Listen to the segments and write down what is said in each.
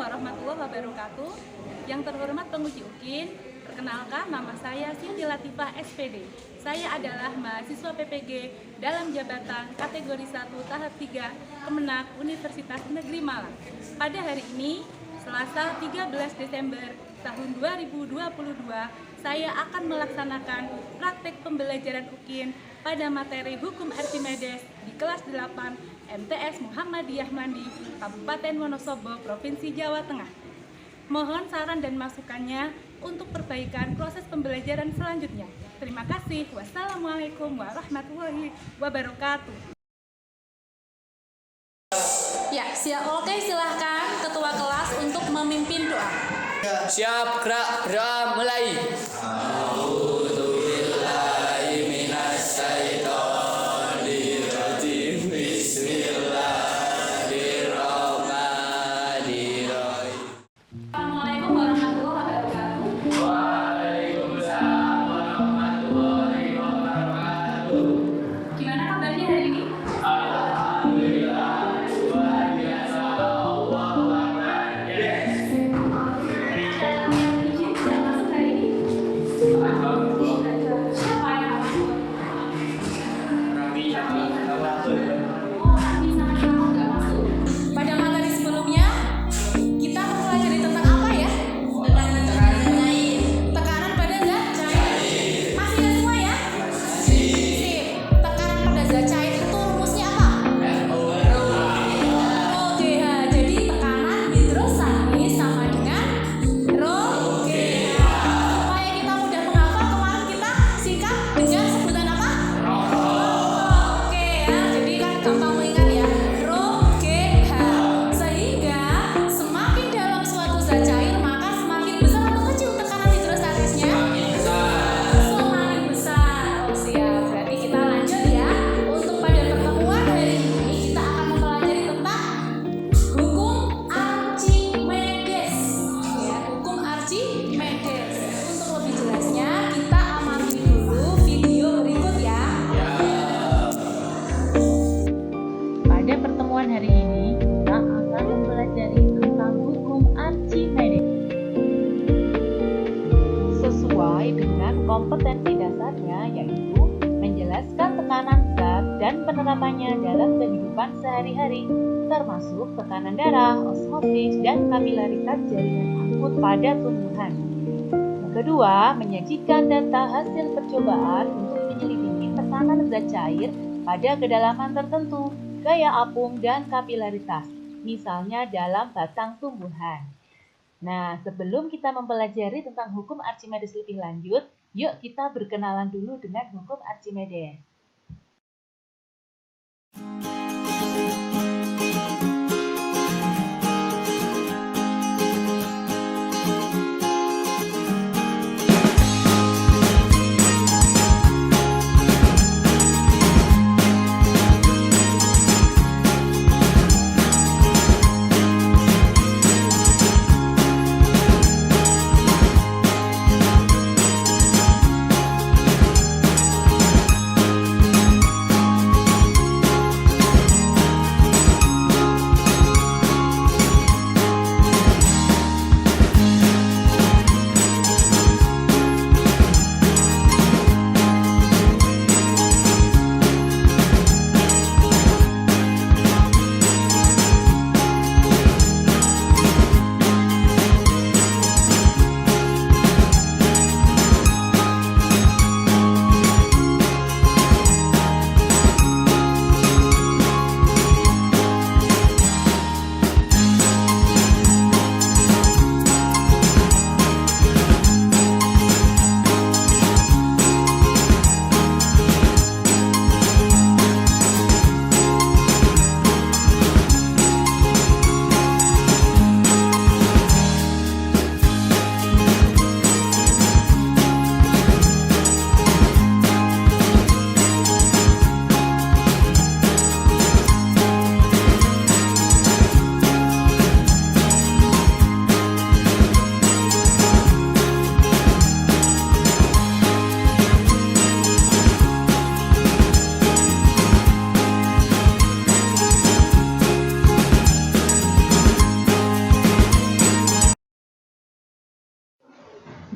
warahmatullahi wabarakatuh. Yang terhormat penguji UKIN, perkenalkan nama saya Siti Latifah SPD. Saya adalah mahasiswa PPG dalam jabatan kategori 1 tahap 3 Kemenak Universitas Negeri Malang. Pada hari ini, Selasa 13 Desember tahun 2022, saya akan melaksanakan praktek pembelajaran UKIN pada materi Hukum Archimedes di kelas 8 MTS Muhammadiyah Mandi, Kabupaten Wonosobo, Provinsi Jawa Tengah. Mohon saran dan masukannya untuk perbaikan proses pembelajaran selanjutnya. Terima kasih. Wassalamualaikum warahmatullahi wabarakatuh. Ya, oke, silahkan ketua kelas untuk memimpin doa. Siap, gerak, berdoa, mulai. Assalamualaikum warahmatullahi wabarakatuh. Waalaikumsalam warahmatullahi wabarakatuh. Gimana kabarnya hari ini? Alhamdulillah, luar biasa. Allahu Akbar. Yes. Ada yang izin tidak masuk hari ini? Siapa yang masuk? Rami, Oh, Rani sama kamu nggak masuk. Pada materi sebelumnya, kita mempelajari tentang apa ya? Tekanan pada zat cair. Masih ingat semua ya? Sip. Tekanan pada zat cair itu rumusnya apa? ρGH. Jadi tekanan hidrostatis sama dengan ρGH. Supaya kita mudah menghafal, kemarin kita singkat dengan sebutan apa? Oke ya, jadi kan gampang mengingat ya. ρGH. Sehingga semakin dalam suatu zat cair, maka semakin besar atau kecil tekanan hidrostatisnya? Semakin besar. Oh siap, berarti kita lanjut ya. Untuk pada pertemuan hari ini kita akan mempelajari tentang hukum Archimedes. Ya, hukum Archimedes. Untuk lebih jelasnya kita amati dulu video berikut ya. Pada pertemuan hari ini, kita akan mempelajari tentang hukum Archimedes. Sesuai dengan kompetensi dasarnya, yaitu menjelaskan tekanan zat dan penerapannya dalam kehidupan sehari-hari, termasuk tekanan darah, osmosis, dan kapilaritas jaringan akut pada tumbuhan. Yang kedua, menyajikan data hasil percobaan untuk menyelidiki tekanan zat cair pada kedalaman tertentu, gaya apung, dan kapilaritas, misalnya dalam batang tumbuhan. Nah, sebelum kita mempelajari tentang hukum Archimedes lebih lanjut, yuk kita berkenalan dulu dengan hukum Archimedes.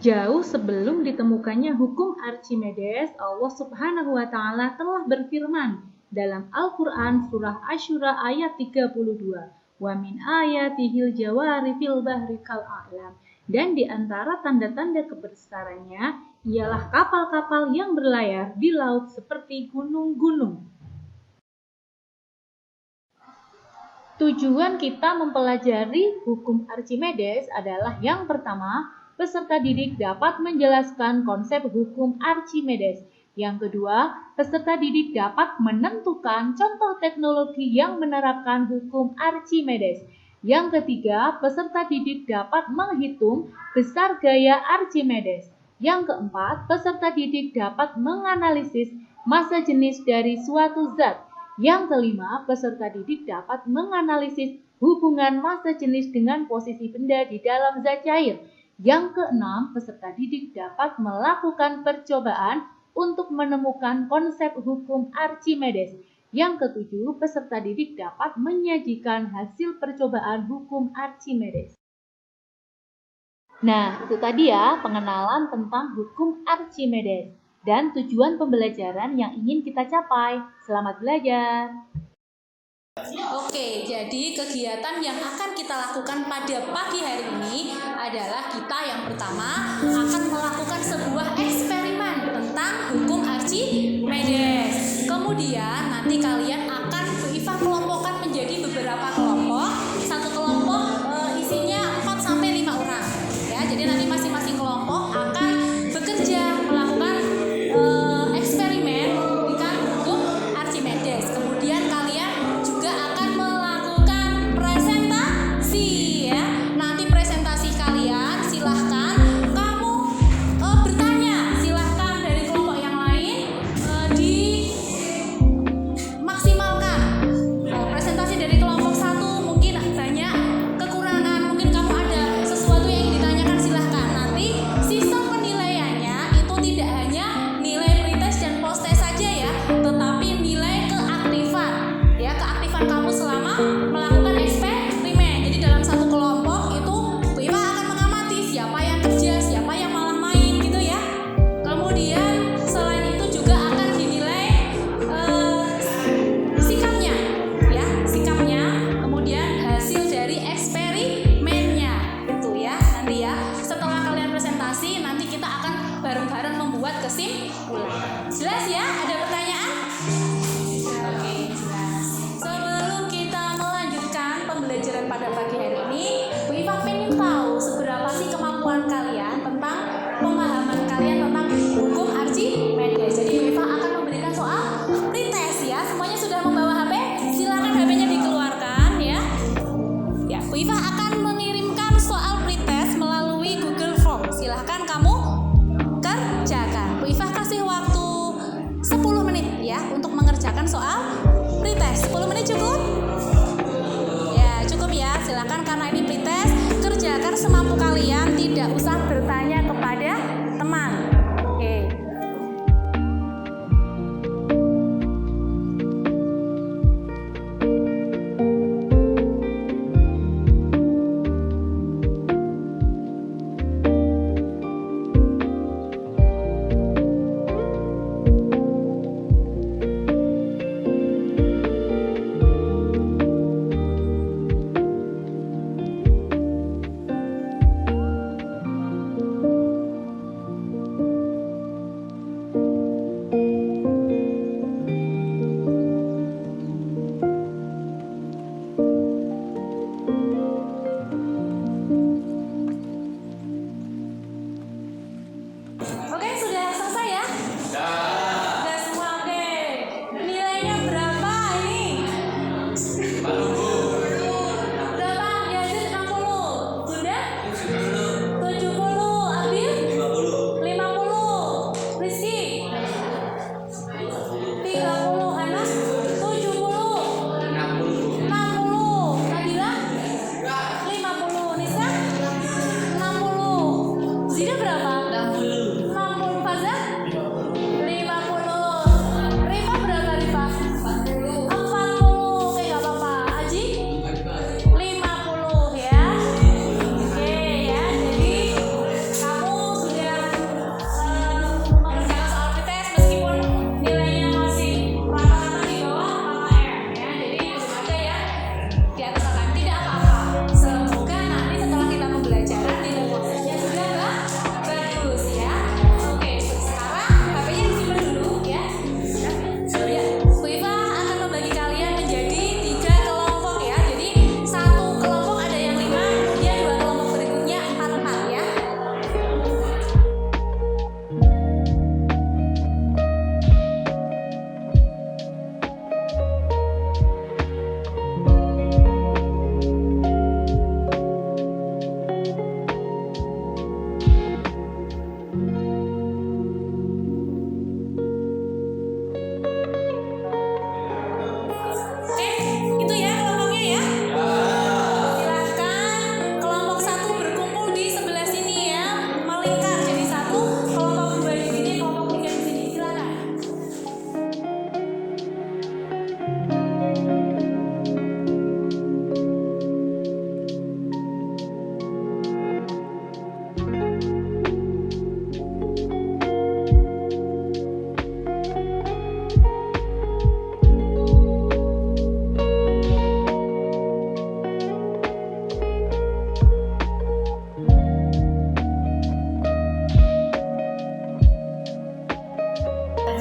Jauh sebelum ditemukannya hukum Archimedes, Allah Subhanahu wa taala telah berfirman dalam Al-Qur'an surah Asy-Syura ayat 32. Wa min ayatihil jawari fil bahri kal a'lam. Dan di antara tanda-tanda kebesarannya ialah kapal-kapal yang berlayar di laut seperti gunung-gunung. Tujuan kita mempelajari hukum Archimedes adalah yang pertama, peserta didik dapat menjelaskan konsep hukum Archimedes. Yang kedua, peserta didik dapat menentukan contoh teknologi yang menerapkan hukum Archimedes. Yang ketiga, peserta didik dapat menghitung besar gaya Archimedes. Yang keempat, peserta didik dapat menganalisis massa jenis dari suatu zat. Yang kelima, peserta didik dapat menganalisis hubungan massa jenis dengan posisi benda di dalam zat cair. Yang keenam, peserta didik dapat melakukan percobaan untuk menemukan konsep hukum Archimedes. Yang ketujuh, peserta didik dapat menyajikan hasil percobaan hukum Archimedes. Nah, itu tadi ya pengenalan tentang hukum Archimedes dan tujuan pembelajaran yang ingin kita capai. Selamat belajar! Oke, jadi kegiatan yang akan kita lakukan pada pagi hari ini adalah kita yang pertama akan melakukan sebuah eksperimen tentang hukum Archimedes. Kemudian nanti kalian akan Bu Iva kelompokkan menjadi beberapa kelompok. Satu kelompok isinya 4-5 orang. Ya, jadi nanti masing-masing kelompok akan bekerja melakukan eksperimen tentang hukum Archimedes. Kemudian kalian juga akan melakukan presentasi ya. Nanti presentasi kalian silahkan kamu bertanya, silahkan dari kelompok yang lain dimaksimalkan. Presentasi dari kelompok satu mungkin banyak kekurangan, mungkin kamu ada sesuatu yang ingin ditanyakan, silahkan. Nanti sistem penilaiannya itu tidak hanya nilai pretest dan post-test saja ya, tetapi nilai keaktifan ya, keaktifan kamu selama melakukan eksperimen. Jadi dalam satu kelompok itu Bu Iva akan mengamati siapa yang kerja, siapa yang malah main gitu ya. Kemudian selain itu juga akan dinilai sikapnya ya, sikapnya, kemudian hasil dari eksperimennya itu ya. Nanti ya setelah kalian presentasi nanti kita akan bareng-bareng membuat kesimpulan. Jelas ya? Ada pertanyaan? Oke, jelas. Sebelum kita melanjutkan pembelajaran pada pagi hari ini, Bu Iva pengen tahu seberapa sih kemampuan kalian tentang pemahaman kalian tentang hukum Archimedes. Jadi Bu Iva akan memberikan soal pretest ya. Semuanya sudah membawa HP? Silakan HP-nya dikeluarkan ya. Ya, Bu Iva akan mengirimkan soal pretest melalui Google Form. Silahkan kamu kerjakan. Bu Iva kasih waktu 10 menit ya untuk mengerjakan soal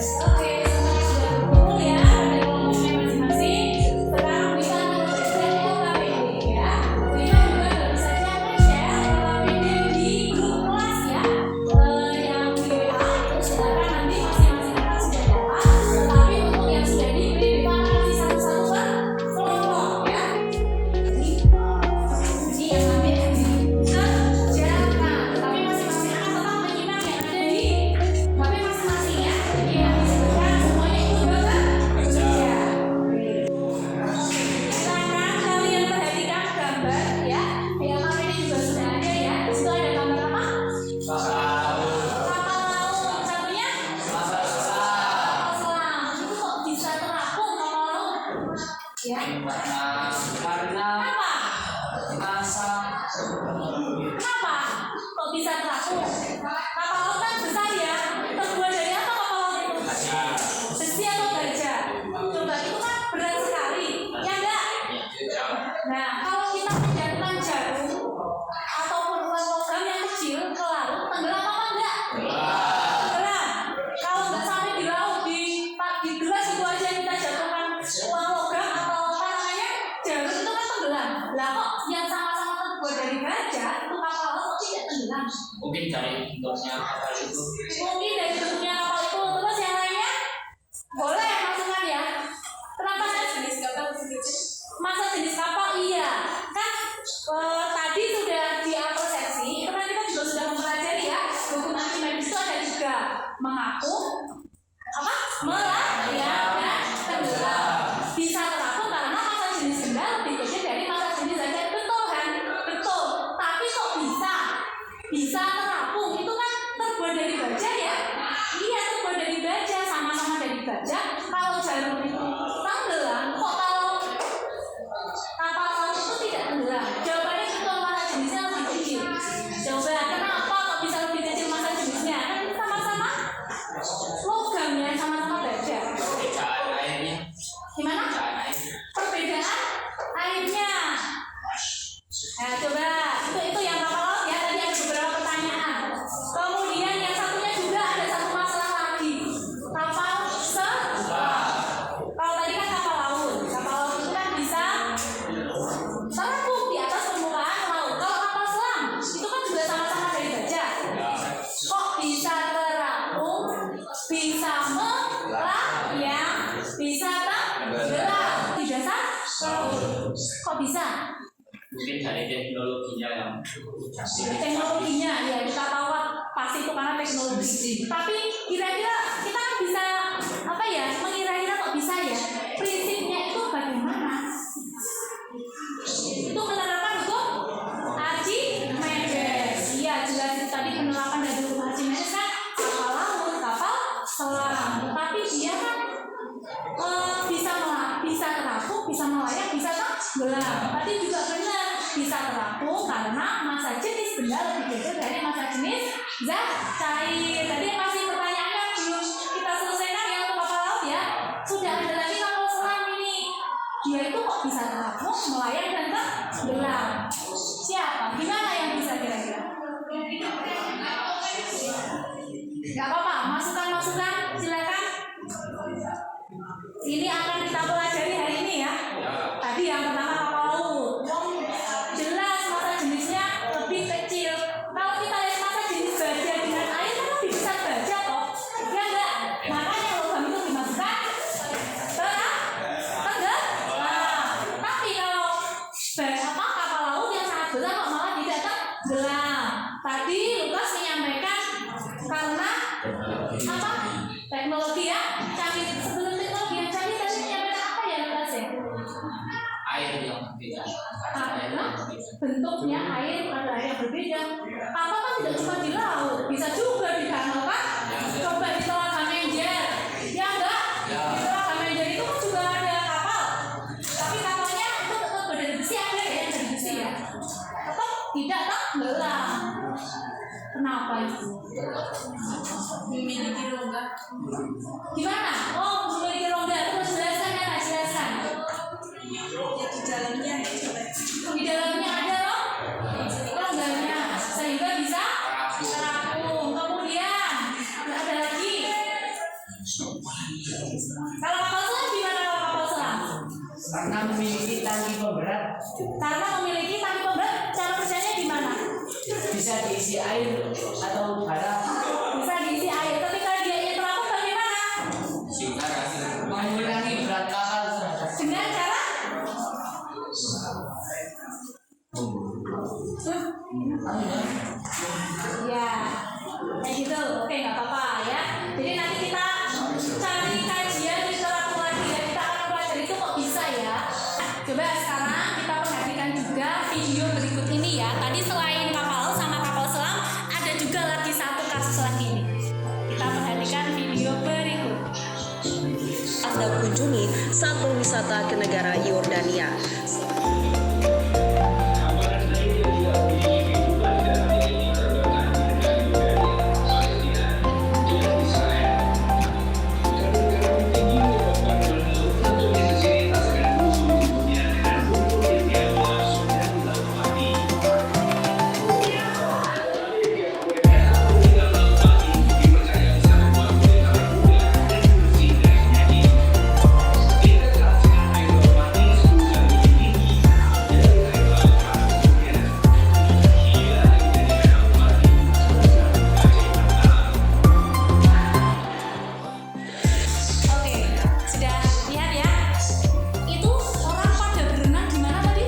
Oke, semuanya sudah berkumpul ya dari kelompoknya masing-masing. Sekarang bisa menulis LKPD ya. Bisa juga bisa share LKPD di grup kelas ya. Yang di WA itu silakan nanti masing-masing kelas sudah dapat. Tetapi untuk yang sudah diberi dibatasi satu-satu per kelompok ya. Ini yang nanti akan dikerjakan. Tapi masing-masing akan tetap menyimak yang ada di HP masing-masing ya. Jadi yang disebutkan semuanya itu bekerja. Silakan kalian perhatikan gambar ya. Yang ini juga sudah ada ya. Di situ ada gambar apa? Kapal laut. Satunya? Kapal selam. Itu kok bisa terapung kapal laut? Ya. Kenapa? Kenapa? Kok bisa terapung? Kapal laut kan besar ya. Terbuat dari apa kapal laut itu? Besi atau baja? Coba itu kan berat sekali. Ya enggak? Nah, kalau kita menjatuhkan jarum ataupun uang logam yang kecil ke laut, tenggelam apa enggak? Tenggelam. Kalau nggak sampai di laut, di gelas itu aja kita jatuhkan uang logam atau apa namanya jarum itu kan tenggelam. Lah kok yang sama-sama terbuat dari baja itu kapal laut kok tidak tenggelam? Mungkin dari bentuknya kapal itu. Mungkin dari bentuknya kapal itu. Terus yang lainnya boleh masukkan ya. Kenapa saya jenis kapal begitu? Masa jenis kapal iya kan tadi sudah diapresiasi. Itu kan kita juga sudah mempelajari ya. Hukum Archimedes itu ada 3: mengaku, apa? Melayang dan tenggelam. Bisa terapung karena masa jenis benda lebih kecil dari masa jenis baja. Betul kan? Betul. Tapi kok bisa terapung? Itu kan terbuat dari baja ya? Iya, terbuat dari baja, sama-sama dari baja. Kalau jarum itu tenggelam, kok kalau kapal laut itu tidak tenggelam? Jawabannya betul, masa jenisnya lebih kecil. Coba kenapa kok bisa lebih kecil masa jenisnya? Kan itu sama-sama logamnya, sama-sama baja. Perbedaan airnya. Gimana? Perbedaan air. Perbedaan airnya. Nah, coba itu yang kapal laut ya. Tadi ada beberapa pertanyaan. Kemudian yang satunya juga ada satu masalah lagi. Kapal selam. Kalau tadi kan kapal laut. Kapal laut itu kan bisa terapung di atas permukaan laut. Kalau kapal selam itu kan juga sama-sama dari baja. Kok bisa terapung? Bisa melayang? Bisa tenggelam di dasar laut. Kok bisa? Mungkin dari teknologinya yang Teknologinya ya kita tahu pasti itu karena teknologi. Tapi kira-kira kita kan bisa apa ya? Mengira-kira kok bisa ya? Prinsipnya itu bagaimana? Itu penerapan hukum Archimedes. Iya jelas itu tadi penerapan dari hukum Archimedes kan kapal laut, kapal selam. Tetapi dia kan bisa terapung, bisa melayang, bisa tenggelam. Tadi juga benar bisa terapung karena masa jenis benda lebih kecil dari masa jenis zat cair. Tadi masih pertanyaannya belum kita selesaikan ya untuk kapal laut ya. Sudah ada lagi kapal selam ini. Dia itu kok bisa terapung, melayang dan tenggelam? Siapa? Gimana yang bisa kira-kira? Gak apa-apa, masukan-masukan silakan. Ini akan kita pelajari hari ini ya. Tadi yang pertama kapal laut. Jelas masa jenisnya lebih kecil. Kalau kita lihat masa jenis baja dengan air kan lebih besar baja toh. Ya enggak? Makanya logam itu dimasukkan tenggelam. Tapi kalau kapal laut yang sangat besar kok malah tidak tenggelam. Tadi Lukas menyampaikan karena apa? Teknologi ya. Canggih. Sebelum teknologi yang canggih tadi menyampaikan apa ya Lukas ya? air yang berbeda. Karena bentuknya air pada air yang berbeda. Kapal kan tidak cuma di laut, bisa juga di danau kan? Coba di Telaga Menjer, ya enggak? Di Telaga Menjer itu kan juga ada kapal, tapi kapalnya itu tetap dari besi, ada ya yang dari besi ya. Tetap tidak tenggelam. Kenapa itu? Memiliki rongga. Gimana? Oh, memiliki rongga. Terus jelaskan ya, Kak, jelaskan. Di dalamnya ada rongganya sehingga bisa terapung. Kemudian ada lagi memiliki tangki pemberat Karena memiliki tangki pemberat, cara kerjanya gimana? bisa diisi air atau bara. Bisa diisi air. Ketika dia ingin terapung bagaimana? Mengurangi berat kapal Dengan cara ya, kayak gitu. Oke, nggak apa-apa ya. Jadi nanti kita cari kajian literatur lagi ya. Kita akan pelajari itu kok bisa ya. Coba sekarang kita perhatikan juga video berikut ini ya. Tadi selain kapal laut sama kapal selam, ada juga lagi satu kasus lagi nih. Kita perhatikan video berikut. Anda kunjungi satu wisata ke negara Yordania. Oke, sudah lihat ya. Itu orang pada berenang di mana tadi?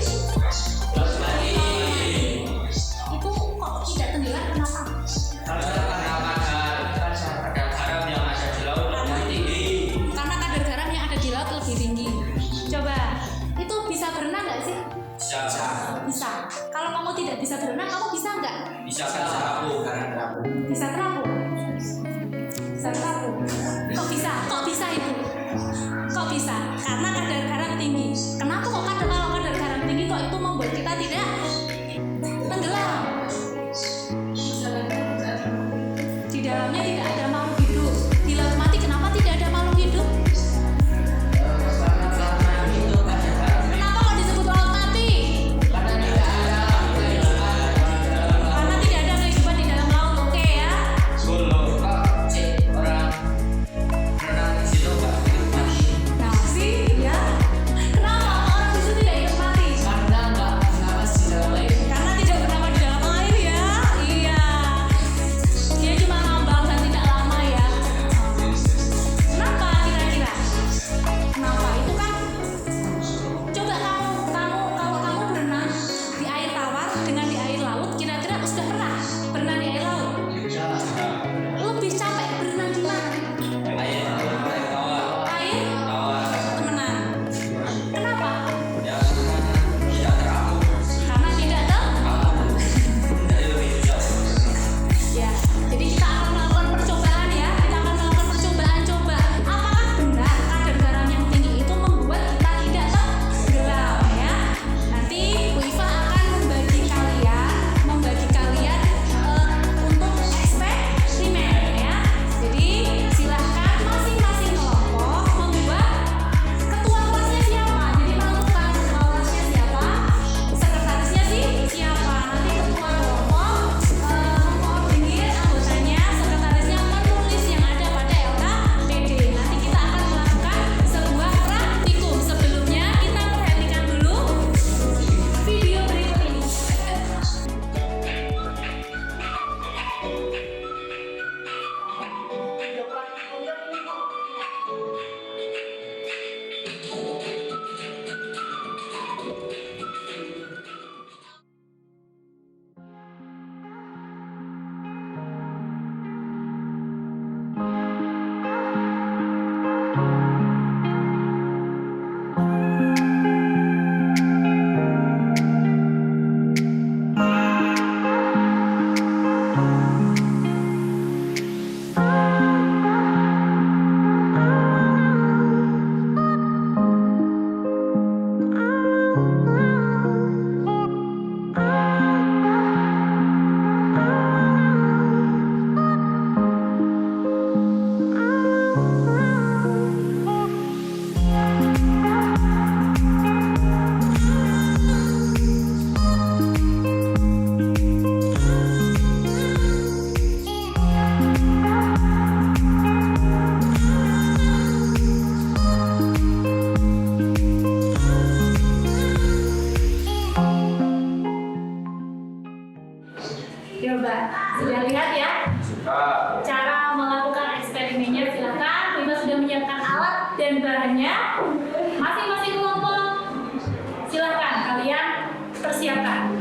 Itu kok tidak tenggelam kenapa? Karena kadar garam yang ada di laut lebih tinggi. Coba, itu bisa berenang nggak sih? Bisa. Kalau kamu tidak bisa berenang, kamu bisa nggak? Bisa terapung. Bisa terapung. Kok bisa? Kok bisa itu? Kok bisa? Karena kadar garam tinggi. Kenapa kok kalau kadar garam tinggi kok itu membuat kita tidak tenggelam? Di dalamnya tidak ada makhluk hidup. Di laut mati kenapa tidak ada makhluk hidup? Kenapa kok disebut laut mati? Karena tidak ada kehidupan di dalam laut. Oke ya. Nah sih ya. Kenapa orang di situ tidak hidup mati? bahannya. Masing-masing kelompok, silahkan kalian persiapkan.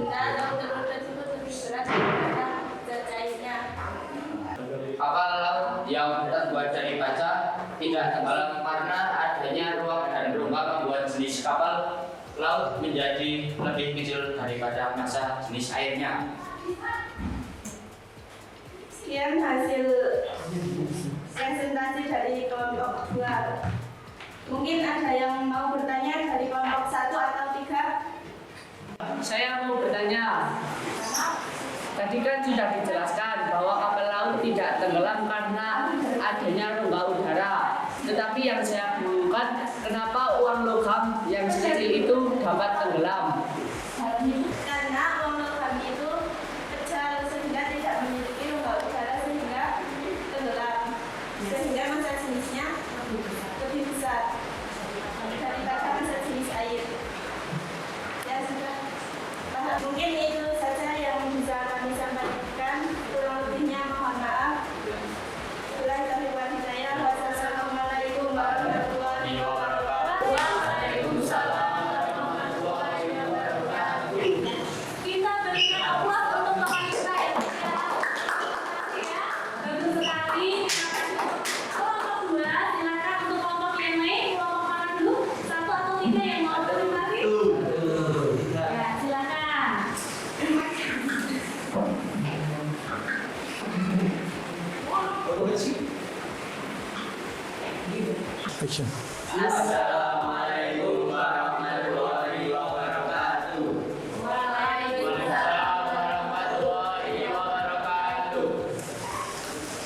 sehingga laut tersebut lebih berat daripada zat cairnya. Kapal laut yang terbuat dari baja tidak tenggelam karena adanya ruang dan rongga membuat jenis kapal laut menjadi lebih kecil daripada massa jenis airnya. Sekian hasil presentasi dari kelompok 2. Mungkin ada yang mau bertanya dari kelompok 1 atau 3? Saya mau bertanya. Tadi kan sudah dijelaskan bahwa kapal laut tidak tenggelam karena adanya rongga udara. Tetapi yang saya bingungkan, kenapa uang logam yang sekecil itu dapat tenggelam? Karena uang logam itu kecil sehingga tidak memiliki rongga udara sehingga tenggelam. Sehingga massa jenisnya lebih besar daripada massa jenis air. Ya sudah. Mungkin itu saja yang bisa kami sampaikan. Kurang lebihnya mohon maaf. Wassalamualaikum warahmatullahi wabarakatuh. Kita berikan aplaus untuk teman kita ya. Bagus sekali. Kelompok 2, silakan untuk kelompok yang lain. Kelompok mana dulu? 1 atau 3 yang mau berinteraksi? Ya, silakan. Assalamualaikum warahmatullahi wabarakatuh. Waalaikumsalam warahmatullahi wabarakatuh.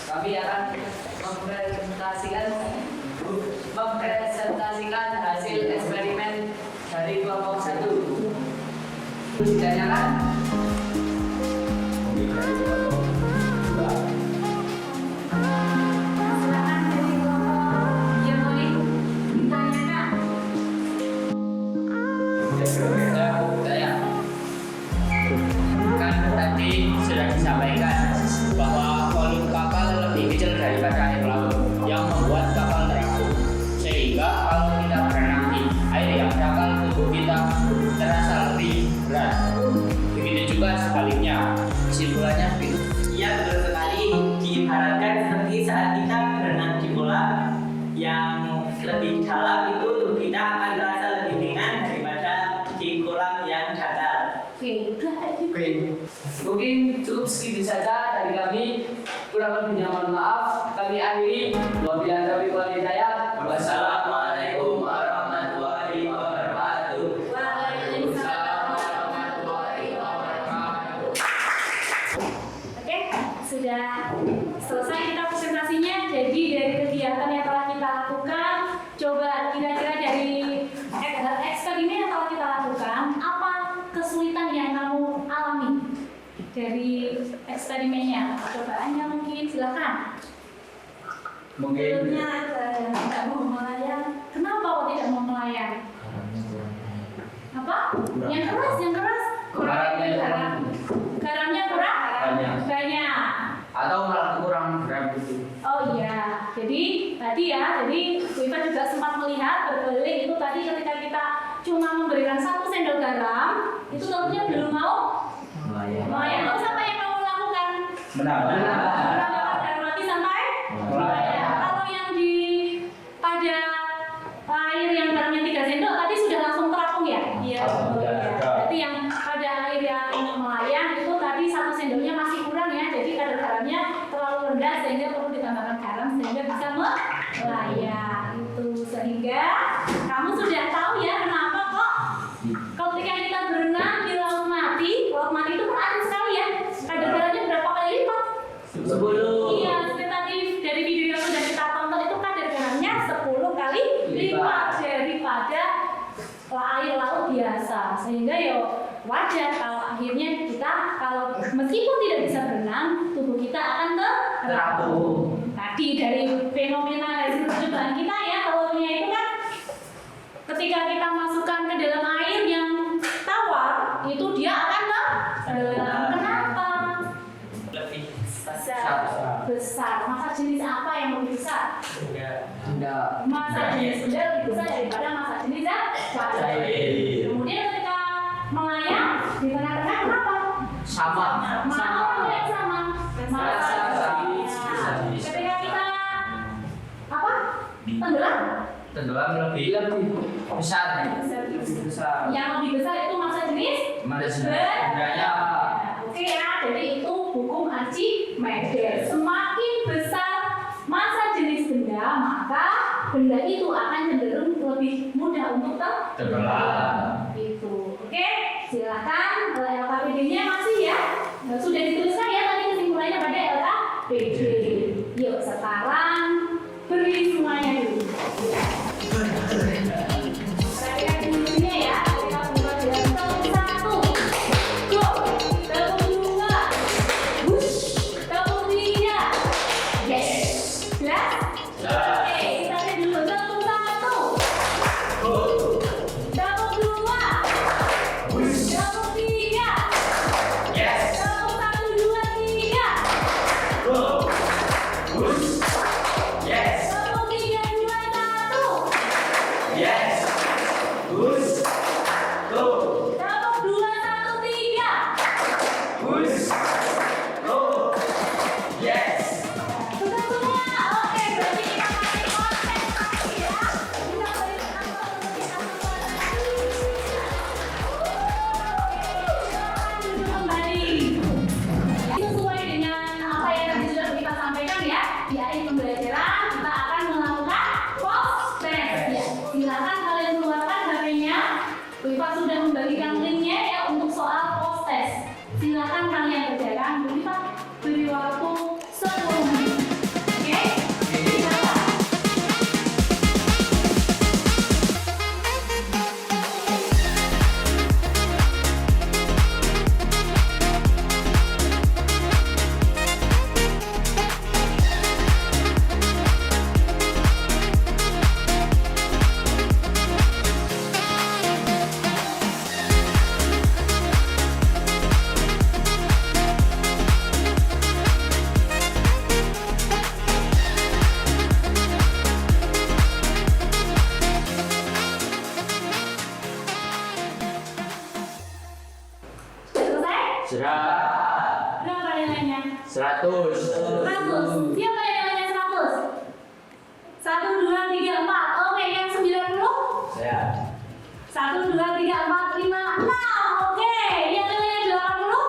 Kami akan mempresentasikan hasil eksperimen dari kelompok 1. Ditanyakan? Silakan dari kelompok yang lain ditanyakan. Saya mau bertanya. Kan tadi sudah disampaikan bahwa volume kapal lebih kecil daripada air laut yang membuat kapal terapung. Sehingga kalau kita berenang di air yang dangkal, tubuh kita terasa lebih berat. Begitu juga sebaliknya. Kesimpulannya begitu. Iya, betul sekali. Diibaratkan seperti saat kita berenang di kolam yang lebih dalam, itu tubuh kita akan terasa lebih ringan daripada di kolam yang dangkal. Oke. Mungkin cukup segitu saja dari kami. Kurang lebihnya mohon maaf. Kami akhiri. Wabillahi taufiq wal hidayah. Wassalamualaikum warahmatullahi wabarakatuh. Waalaikumsalam warahmatullahi wabarakatuh. Oke, sudah selesai kita presentasinya. Jadi dari kegiatan yang telah kita lakukan, coba kira-kira dari eksperimen yang telah kita lakukan, apa kesulitan yang kamu alami dari eksperimennya? Cobaannya mungkin silakan. Mungkin Sebelumnya ada yang tidak mau melayang. Kenapa kok tidak mau melayang? Apa? Yang keras. Garamnya garam. Garamnya kurang? Banyak. atau malah kurang berat gitu. Oh iya, jadi tadi ya, jadi Bu Iva juga sempat melihat berkeliling itu tadi ketika kita cuma memberikan 1 sendok garam, itu telurnya belum mau melayang. Terus apa yang kamu lakukan? Menambah. Menambahkan garam lagi sampai melayang. Kalau yang di pada air yang garamnya 3 sendok tadi sudah langsung terapung ya? Iya. Berarti yang pada air yang melayang itu tadi 1 sendoknya masih kurang ya, jadi kadar garamnya terlalu rendah sehingga perlu ditambahkan garam sehingga bisa melayang itu. Sehingga kamu sudah tahu ya kenapa kok ketika kita berenang di laut mati itu kan air sekali ya, kadar garamnya berapa kali lipat? 10. Iya, seperti tadi dari video yang sudah kita tonton itu kadar garamnya 10 kali lipat daripada air laut biasa, sehingga ya wajar kalau akhirnya kita kalau meskipun tidak bisa berenang, tubuh kita akan terapung. Tadi dari fenomena hasil percobaan kita ya, telurnya itu kan ketika kita masukkan ke dalam air yang tawar, itu dia akan kenapa? Lebih Besar. Masa jenis apa yang lebih besar? Masa jenis benda lebih besar daripada masa jenis cair. Kemudian ketika melayang Di tengah-tengah kenapa? Sama. Apa yang sama? Ketika kita apa? Tenggelam. Tenggelam lebih besar. Yang lebih besar itu massa jenis Bendanya. Oke ya, jadi itu hukum Archimedes. Semakin besar massa jenis benda, maka benda itu akan cenderung lebih mudah untuk Tenggelam. Itu. Oke, silakan LKPD-nya masih ya. Sudah dituliskan ya tadi kesimpulannya pada LKPD. Yuk sekarang beri semuanya dulu. Perhatikan dulunya ya. Kita buka dalam tepung 1. Go. Tepung 2. Wush. Tepung 3. Yes. Jelas? Oke, kita lihat dulu tepung 1. Tepung 2. Tepung 3. Yes. Tepung 1, 2, 3. Yes. Tepung 3, 2, 1. Yes. Push. Go. Tepung 2, 1, 3. Push. Go. Yes. Sudah semua? Oke, berarti kita kasih konsentrasi ya. Kita beri tepuk untuk kita semua. Silakan duduk kembali. Sesuai dengan apa yang tadi sudah kita sampaikan ya, di akhir pembelajaran kita akan melakukan post test ya. Silakan kalian keluarkan HP-nya. Wifa sudah membagikan linknya ya untuk soal post test. Silakan kalian kerjakan. Wifa beri waktu 10 menit. Oke? Silakan. Selesai? Sudah. Berapa nilainya? 100. 100. Siapa yang nilainya 100? 1, 2, 3, 4. Oke, yang 90? Saya. 1, 2, 3, 4, 5, 6. Oke, yang nilainya 80?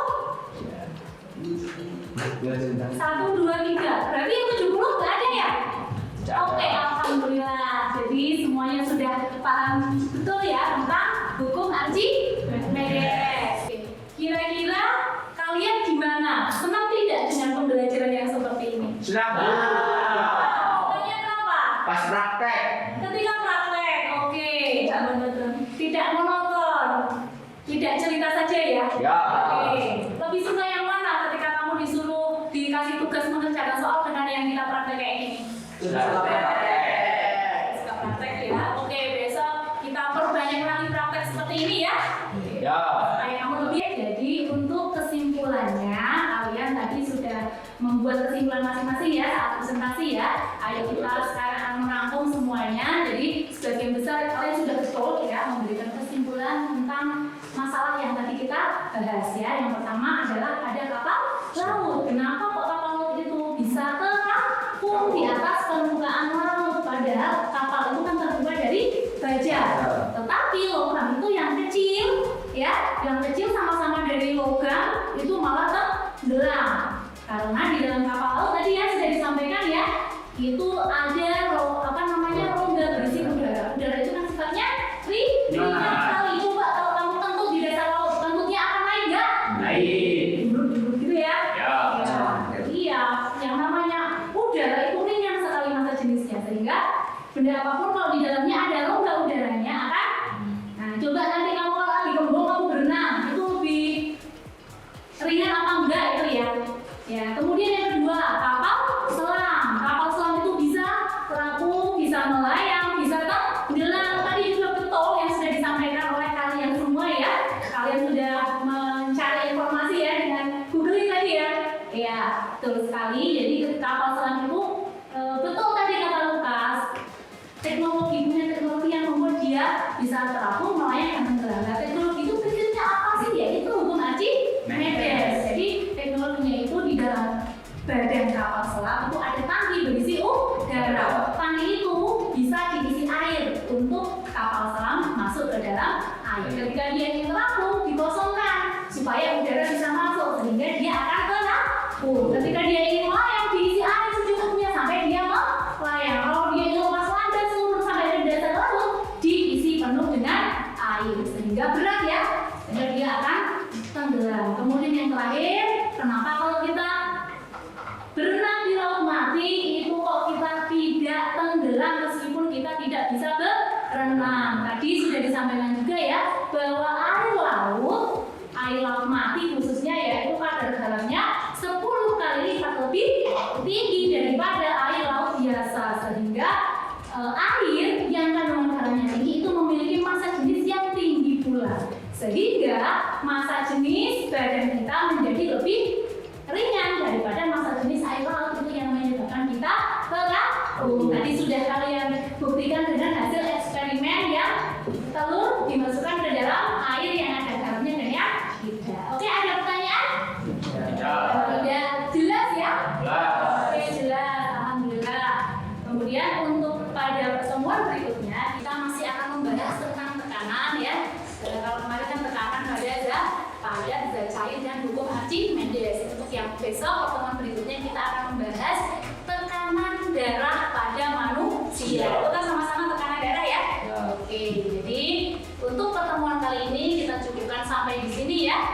1, 2, 3. Berarti yang 70 nggak ada ya? Oke, alhamdulillah. Jadi semuanya sudah paham betul ya tentang hukum Archimedes. Kira-kira kalian gimana? Senang tidak dengan pembelajaran yang seperti ini? Senang. Senangnya kenapa? Pas praktek. Ketika praktek, oke, tidak monoton, tidak cerita saja ya. Ya. Oke, lebih suka yang mana ketika kamu disuruh dikasih tugas mengerjakan soal dengan yang kita praktek kayak ini? Sudah praktek. Suka praktek ya. Oke, besok kita perbanyak lagi praktek seperti ini ya. Ya. Supaya kamu lebih. Jadi untuk kesimpulannya, kalian tadi sudah membuat kesimpulan masing-masing ya saat presentasi ya. Ayo kita sekarang akan merangkum semuanya. Jadi sebagian besar kalian sudah betul ya memberikan kesimpulan tentang masalah yang tadi kita bahas ya. Yang pertama adalah ada kapal laut. Kenapa kok kapal laut itu bisa terapung di atas permukaan laut? Padahal kapal itu kan terbuat dari baja. Tetapi logam itu yang kecil ya, yang kecil sama-sama dari logam itu malah tenggelam. Karena di dalam kapal laut tadi ya sudah disampaikan ya, itu ada rongga berisi udara. Udara itu kan sifatnya ringan sekali. Coba kalau kamu kentut di dasar laut, kentutnya akan naik nggak? Naik. Gitu ya? Ya. Iya, yang namanya udara itu ringan sekali massa jenisnya, sehingga benda apapun kalau di dalamnya ada rongga udaranya akan. Nah, coba nanti kamu kalau lagi gembong kamu berenang, itu lebih ringan apa enggak itu ya? Ya, kemudian yang kedua, kapal selam. Kapal selam itu bisa terapung, bisa melayang, bisa tenggelam. Tadi juga betul yang sudah disampaikan oleh kalian semua ya. Kalian sudah mencari informasi ya dengan googling tadi ya. Ya, betul sekali. Jadi kapal selam itu betul tadi kata Lukas. Punya teknologi yang membuat dia bisa terapung, melayang, dan tenggelam. Nah, teknologi itu prinsipnya apa sih? Ya itu hukum Archimedes. Jadi teknologinya itu di dalam badan kapal selam itu ada tangki berisi udara. Tangki itu bisa diisi air untuk kapal selam masuk ke dalam air. Ketika dia ingin terapung, dikosongkan supaya udara bisa masuk sehingga dia akan terapung. Ketika dia ingin melayang, diisi air secukupnya sampai dia melayang. Kalau dia ingin lepas landas turun sampai ke dasar laut, diisi penuh dengan air sehingga berat ya, sehingga dia akan tenggelam. Kemudian yang terakhir, kenapa kalau kita berenang di laut mati itu kok kita tidak tenggelam meskipun kita tidak bisa berenang? Tadi sudah disampaikan juga ya bahwa air laut mati khususnya ya itu kadar garamnya 10 kali lipat lebih tinggi daripada air laut biasa, sehingga air yang kandungan garamnya tinggi itu memiliki massa jenis yang tinggi pula, sehingga massa jenis badan kita menjadi lebih ringan daripada massa jenis air laut itu yang menyebabkan kita terapung. Tadi sudah kalian buktikan dengan hasil eksperimen yang telur dimasukkan ke dalam air yang ada garamnya dan yang tidak. Oke, ada pertanyaan? Sudah jelas ya? Oke, jelas. Alhamdulillah. Kemudian untuk pada pertemuan berikutnya kita masih akan membahas tentang tekanan ya. Kalau kemarin kan tekanan pada zat padat, zat cair dan hukum Archimedes. Untuk yang besok pertemuan berikutnya kita akan membahas tekanan darah pada manusia. Kita sama-sama tekanan darah ya. Oke, jadi untuk pertemuan kali ini kita cukupkan sampai di sini ya.